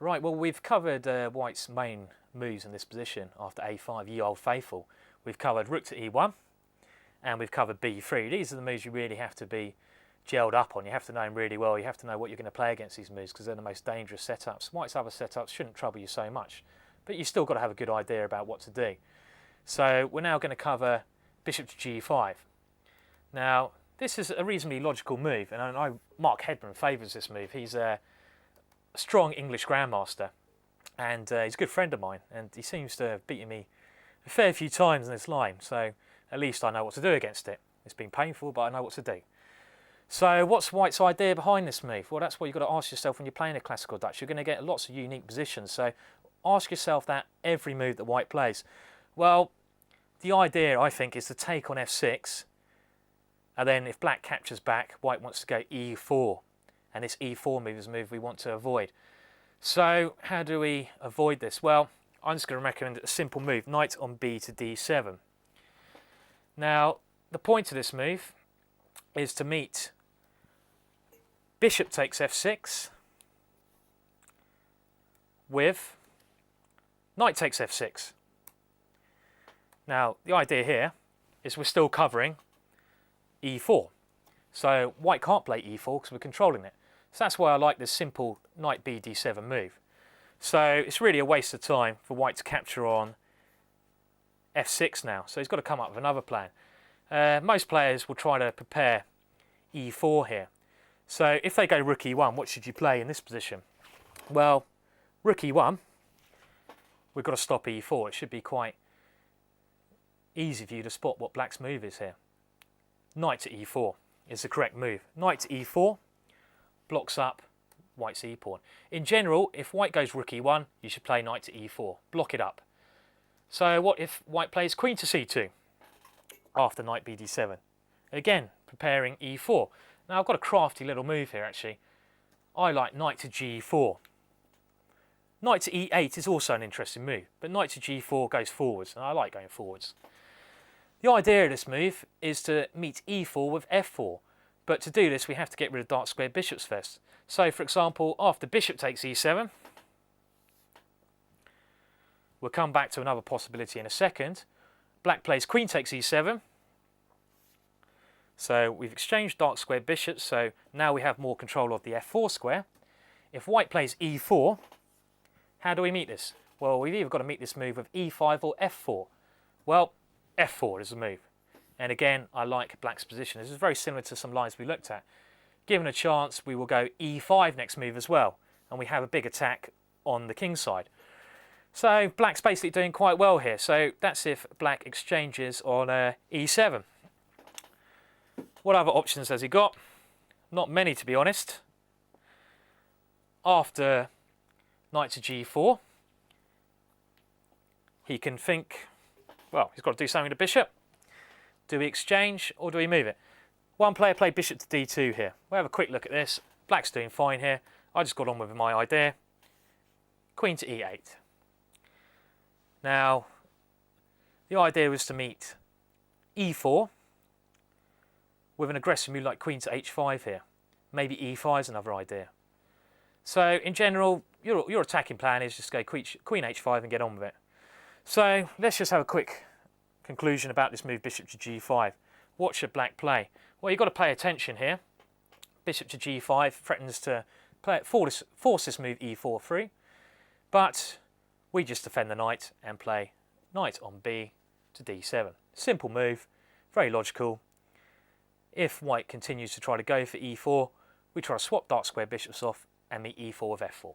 Right, well, we've covered White's main moves in this position after a5, ye old faithful. We've covered rook to e1, and we've covered b3. These are the moves you really have to be gelled up on. You have to know them really well. You have to know what you're going to play against these moves because they're the most dangerous setups. White's other setups shouldn't trouble you so much, but you've still got to have a good idea about what to do. So we're now going to cover bishop to g5. Now, this is a reasonably logical move, and I know Mark Hedman favours this move. He's a strong English grandmaster, and he's a good friend of mine, and he seems to have beaten me a fair few times in this line, so at least I know what to do against it. It's been painful, but I know what to do. So what's White's idea behind this move? Well, that's what you've got to ask yourself when you're playing a classical Dutch. You're going to get lots of unique positions, so ask yourself that every move that White plays. Well, the idea, I think, is to take on f6, and then if Black captures back, White wants to go e4, and this e4 move is a move we want to avoid. So how do we avoid this? Well, I'm just going to recommend a simple move, knight on b to d7. Now, the point of this move is to meet bishop takes f6 with knight takes f6. Now, the idea here is we're still covering e4. So White can't play e4 because we're controlling it. So that's why I like this simple knight b d7 move. So it's really a waste of time for White to capture on f6 now. So he's got to come up with another plan. Most players will try to prepare e4 here. So if they go rook e1, what should you play in this position? Well, rook e1, we've got to stop e4. It should be quite easy for you to spot what Black's move is here. Knight to e4 is the correct move. Knight to e4 blocks up White's e-pawn. In general, if White goes rook e1, you should play knight to e4. Block it up. So what if White plays queen to c2 after knight b d7? Again, preparing e4. Now I've got a crafty little move here actually. I like knight to g4. Knight to e8 is also an interesting move, but knight to g4 goes forwards, and I like going forwards. The idea of this move is to meet e4 with f4, but to do this we have to get rid of dark squared bishops first. So for example, after bishop takes e7, we'll come back to another possibility in a second. Black plays queen takes e7. So we've exchanged dark squared bishops, so now we have more control of the f4 square. If White plays e4, how do we meet this? Well, we've either got to meet this move with e5 or f4. Well, f4 is the move. And again, I like Black's position. This is very similar to some lines we looked at. Given a chance, we will go e5 next move as well, and we have a big attack on the king side. So Black's basically doing quite well here. So that's if Black exchanges on e7. What other options has he got? Not many, to be honest. After knight to g4, he can think, well, he's got to do something to bishop. Do we exchange or do we move it? One player played bishop to d2 here. We'll have a quick look at this. Black's doing fine here. I just got on with my idea. Queen to e8. Now, the idea was to meet e4 with an aggressive move like queen to h5 here. Maybe e5 is another idea. So in general, your attacking plan is just go queen h5 and get on with it. So let's just have a quick conclusion about this move bishop to g5. What should Black play? Well, you've got to pay attention here. Bishop to g5 threatens to force this move e4 through, but we just defend the knight and play knight on b to d7. Simple move, very logical. If White continues to try to go for e4, we try to swap dark square bishops off and meet e4 with f4.